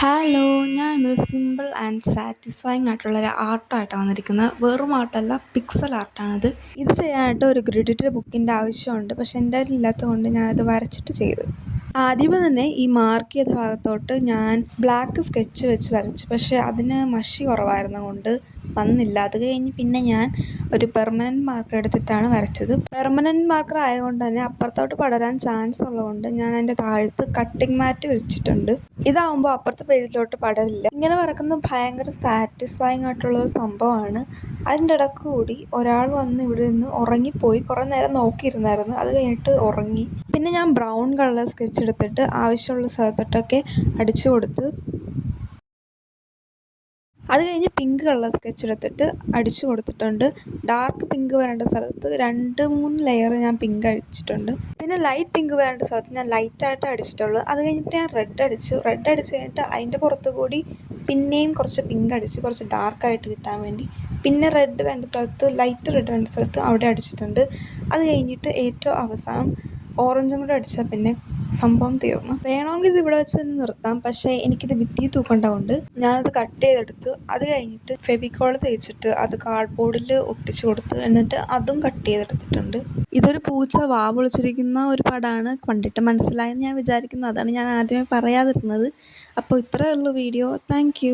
Hello, ഞാൻ ഇന്നൊരു simple and satisfying ആയിട്ടുള്ളൊരു ആർട്ടായിട്ടാണ് വന്നിരിക്കുന്നത്. വെറും ആർട്ടല്ല, പിക്സൽ ആർട്ടാണിത്. ഇത് ചെയ്യാനായിട്ട് ഒരു ഗ്രിഡിൻ്റെ ബുക്കിൻ്റെ ആവശ്യമുണ്ട്. പക്ഷേ എൻ്റെ കയ്യിൽ ഇല്ലാത്തത് കൊണ്ട് ഞാനത് വരച്ചിട്ട് ചെയ്തു. ആദ്യമേ തന്നെ ഈ മാർക്ക് ചെയ്ത ഭാഗത്തോട്ട് ഞാൻ ബ്ലാക്ക് സ്കെച്ച് വെച്ച് വരച്ചു. പക്ഷേ അതിന് മഷി കുറവായിരുന്നത് കൊണ്ട് വന്നില്ല. അത് കഴിഞ്ഞ് പിന്നെ ഞാൻ ഒരു പെർമനൻറ്റ് മാർക്കർ എടുത്തിട്ടാണ് വരച്ചത്. പെർമനൻറ്റ് മാർക്കർ ആയതുകൊണ്ട് തന്നെ അപ്പുറത്തോട്ട് പടരാൻ ചാൻസ് ഉള്ളതുകൊണ്ട് ഞാൻ അതിൻ്റെ താഴത്ത് കട്ടിങ് മാറ്റ് വെച്ചിട്ടുണ്ട്. ഇതാവുമ്പോൾ അപ്പുറത്തെ പേജിലോട്ട് പടരില്ല. ഇങ്ങനെ വരക്കുന്നത് ഭയങ്കര സാറ്റിസ്ഫൈങ് ആയിട്ടുള്ളൊരു സംഭവമാണ്. അതിൻ്റെ ഇടയ്ക്ക് കൂടി ഒരാൾ വന്ന് ഇവിടെ നിന്ന് ഉറങ്ങിപ്പോയി. കുറേ നേരം നോക്കിയിരുന്നായിരുന്നു. അത് കഴിഞ്ഞിട്ട് ഉറങ്ങി. പിന്നെ ഞാൻ ബ്രൗൺ കളർ സ്കെച്ച് എടുത്തിട്ട് ആവശ്യമുള്ള സ്ഥലത്തോട്ടൊക്കെ അടിച്ചു കൊടുത്ത്. അത് കഴിഞ്ഞ് പിങ്ക് കളർ സ്കെച്ച് എടുത്തിട്ട് അടിച്ചു കൊടുത്തിട്ടുണ്ട്. ഡാർക്ക് പിങ്ക് വരേണ്ട സ്ഥലത്ത് 2-3 ലെയർ ഞാൻ പിങ്ക് അടിച്ചിട്ടുണ്ട്. പിന്നെ ലൈറ്റ് പിങ്ക് വരേണ്ട സ്ഥലത്ത് ഞാൻ ലൈറ്റായിട്ട് അടിച്ചിട്ടുള്ളൂ. അത് കഴിഞ്ഞിട്ട് ഞാൻ റെഡ് അടിച്ചു കഴിഞ്ഞിട്ട് അതിൻ്റെ പുറത്ത് കൂടി പിന്നെയും കുറച്ച് പിങ്ക് അടിച്ച് കുറച്ച് ഡാർക്കായിട്ട് കിട്ടാൻ വേണ്ടി. പിന്നെ റെഡ് വേണ്ട സ്ഥലത്ത്, ലൈറ്റ് റെഡ് വേണ്ട സ്ഥലത്ത് അവിടെ അടിച്ചിട്ടുണ്ട്. അത് കഴിഞ്ഞിട്ട് ഏറ്റവും അവസാനം ഓറഞ്ചും കൂടെ അടിച്ചാൽ പിന്നെ സംഭവം തീർന്നു. വേണമെങ്കിൽ ഇത് ഇവിടെ വെച്ച് തന്നെ നിർത്താം. പക്ഷേ എനിക്കിത് ഭിത്തി തൂക്കേണ്ടതുകൊണ്ട് ഞാനത് കട്ട് ചെയ്തെടുത്ത്. അത് കഴിഞ്ഞിട്ട് ഫെവിക്കോൾ തേച്ചിട്ട് അത് കാർഡ്ബോർഡിൽ ഒട്ടിച്ചു കൊടുത്ത്. എന്നിട്ട് അതും കട്ട് ചെയ്തെടുത്തിട്ടുണ്ട്. ഇതൊരു പൂച്ച വാ പൊളിച്ചിരിക്കുന്ന ഒരു പടമാണ്. കണ്ടിട്ട് മനസ്സിലായെന്ന് ഞാൻ വിചാരിക്കുന്നു. അതാണ് ഞാൻ ആദ്യമേ പറയാതിരുന്നത്. അപ്പോൾ ഇത്രയേ ഉള്ളൂ വീഡിയോ. താങ്ക്